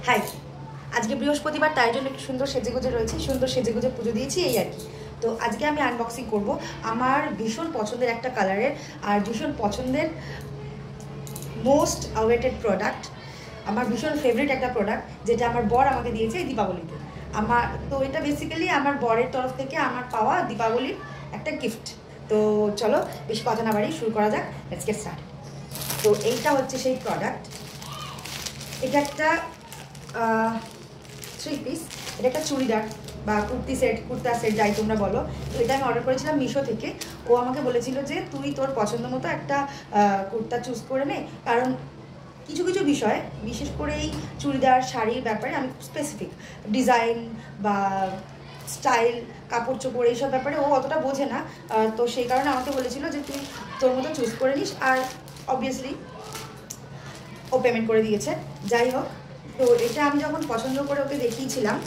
High, আজকে বৃহস্পতিবার, তাই জন্য একটু সুন্দর সেজেগুজে রয়েছে, সুন্দর সেজেগুজে পুজো দিয়েছি, এই আর কি। তো আজকে আমি আনবক্সিং করব আমার ভীষণ পছন্দের একটা কালারের আর ভীষণ পছন্দের মোস্ট অ্যাওয়েটেড প্রোডাক্ট, আমার ভীষণ ফেভারিট একটা প্রোডাক্ট, যেটা আমার বর আমাকে দিয়েছে এই দীপাবলিতে। তো এটা বেসিক্যালি আমার বরের তরফ থেকে আমার পাওয়া দীপাবলির একটা গিফট। তো চলো বেশি কথা না বাড়ি, শুরু করা যাক। Let's get start. তো এইটা হচ্ছে সেই প্রোডাক্ট। এটা একটা 3 পিস, এটা একটা চুড়িদার বা কুর্তা সেট যাই তোমরা বলো। তো এটা আমি অর্ডার করেছিলাম মিশো থেকে। ও আমাকে বলেছিল যে তুই তোর পছন্দ মতো একটা কুর্তা চুজ করে নে, কারণ কিছু কিছু বিষয়, বিশেষ করে এই চুড়িদার শাড়ির ব্যাপারে আমি খুব স্পেসিফিক, ডিজাইন বা স্টাইল, কাপড় চোপড় এইসব ব্যাপারে ও অতটা বোঝে না। তো সেই কারণে আমাকে বলেছিল যে তুই তোর মতো চুজ করে নিস, আর অবভিয়াসলি ও পেমেন্ট করে দিয়েছে। যাই হোক, তো এটা আমি যখন পছন্দ করে ওকে দেখিয়েছিলাম,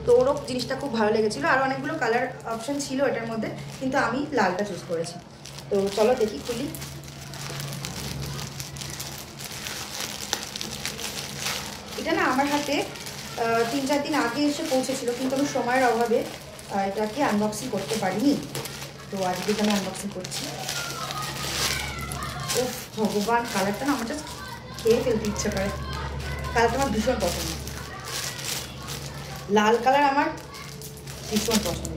তো ওরও জিনিসটা খুব ভালো লেগেছিলো। আর অনেকগুলো কালার অপশান ছিল এটার মধ্যে, কিন্তু আমি লালটা চুজ করেছি। তো চলো দেখি, খুলি। এটা না আমার হাতে 3-4 দিন আগে এসে পৌঁছেছিল, কিন্তু আমি সময়ের অভাবে এটাকে আনবক্সিং করতে পারিনি। তো আজকে আমি আনবক্সিং করছি। ও ভগবান, কালারটা না আমার জাস্ট খেয়ে ফেলতে ইচ্ছে করে। কালারটা আমার ভীষণ পছন্দ, লাল কালার আমার ভীষণ পছন্দ।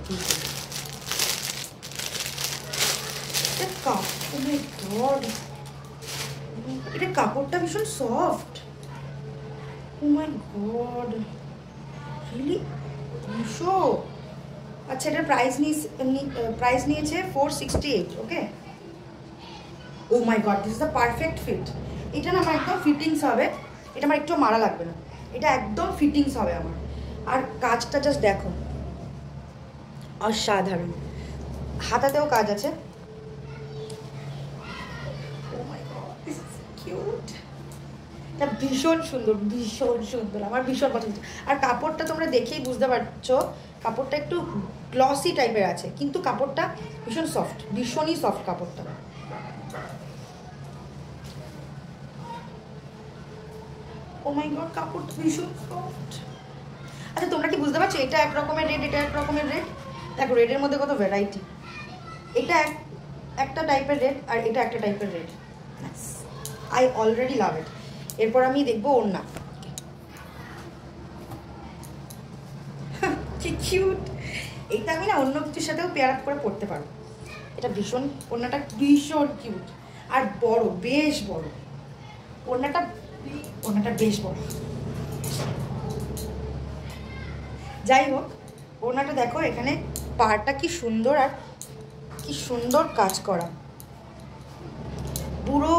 এটা কাপড়টা ভীষণ soft. Oh my god, really Meesho. আচ্ছা, এটার প্রাইস নিয়েছে 468। Okay, oh my god, this is the perfect fit. এটা না আমার একদম ফিটিংস হবে, এটা আমার একটু মারা লাগবে না, এটা একদম ফিটিংস হবে আমার। আর কাজটা জাস্ট দেখো, অসাধারণ। হাতাতেও কাজ আছে। ও my god, this is cute. এটা ভীষণ সুন্দর, ভীষণ সুন্দর, আমার ভীষণ পছন্দ। আর কাপড়টা তোমরা দেখেই বুঝতে পারছো, কাপড়টা একটু গ্লসি টাইপের আছে, কিন্তু কাপড়টা ভীষণ সফট, ভীষণই সফট কাপড়টা। ও মাই গড, কাপড়টা ভীষণ সফট। আচ্ছা, তোমরা কি বুঝতে পারছো, এটা এক রকমের রেড, এটা এক রকমের রেড। দেখো, রেডের মধ্যে কত ভ্যারাইটি। এটা একটা টাইপের রেড, আর এটা একটা টাইপের রেড। আই অলরেডি লাভ ইট। এরপর আমি দেখবো ওড়না। কি কিউট। এইটা আমি না অন্য কিছুর সাথেও পেয়ার আপ করে পড়তে পারবো। এটা ভীষণ, ওড়নাটা ভীষণ কিউট আর বড়, বেশ বড় ওড়নাটা বেশ বড়। যাই হোক, ওড়নাটা দেখো, এখানে পাড়টা কি সুন্দর, আর কি সুন্দর কাজ করা। পুরো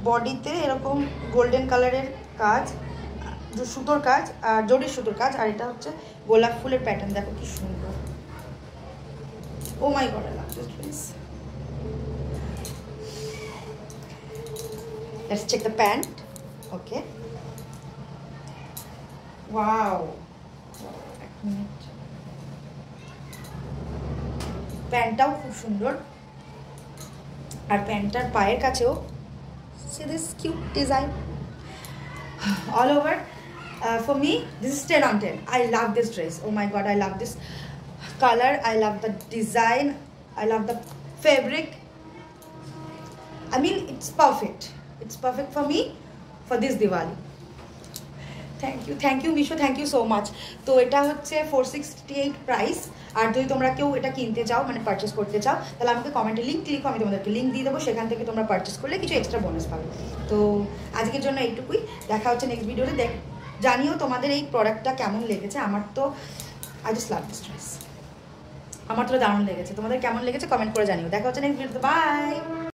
বডিতে এরকম গোল্ডেন কালারের কাজ, সুতোর কাজ, আর জরির সুতোর কাজ। আর এটা হচ্ছে গোলাপ ফুলের প্যাটার্ন, দেখো কি সুন্দর। Oh my god, I love this dress. Let's check the pant. Okay, wow, এক মিনিট। প্যান্টটাও খুব সুন্দর, আর প্যান্টটার পায়ের কাছেও see this cute design all over. For me, this is 10 on 10. I love this dress. Oh my god, I love this color, I love the design, I love the fabric. I mean, it's perfect for me for this Diwali. Thank you Meesho, thank you so much. তো এটা হচ্ছে 468 price. আর যদি তোমরা কেউ এটা কিনতে চাও, মানে পারচেস করতে চাও, তাহলে আমাকে কমেন্টে লিঙ্ক লিখো, আমি তোমাদেরকে লিঙ্ক দিয়ে দেবো, সেখান থেকে তোমরা পারচেস করলে কিছু এক্সট্রা বোনাস পাবে। তো আজকের জন্য এইটুকুই, দেখা হচ্ছে নেক্সট ভিডিওতে। জানিও তোমাদের এই প্রোডাক্টটা কেমন লেগেছে। আমার তো I just love this dress, আমার তো দারুণ লেগেছে। তোমাদের কেমন লেগেছে কমেন্ট করে জানিও। দেখা হচ্ছে নেক্সট ভিডিওতে, বাই।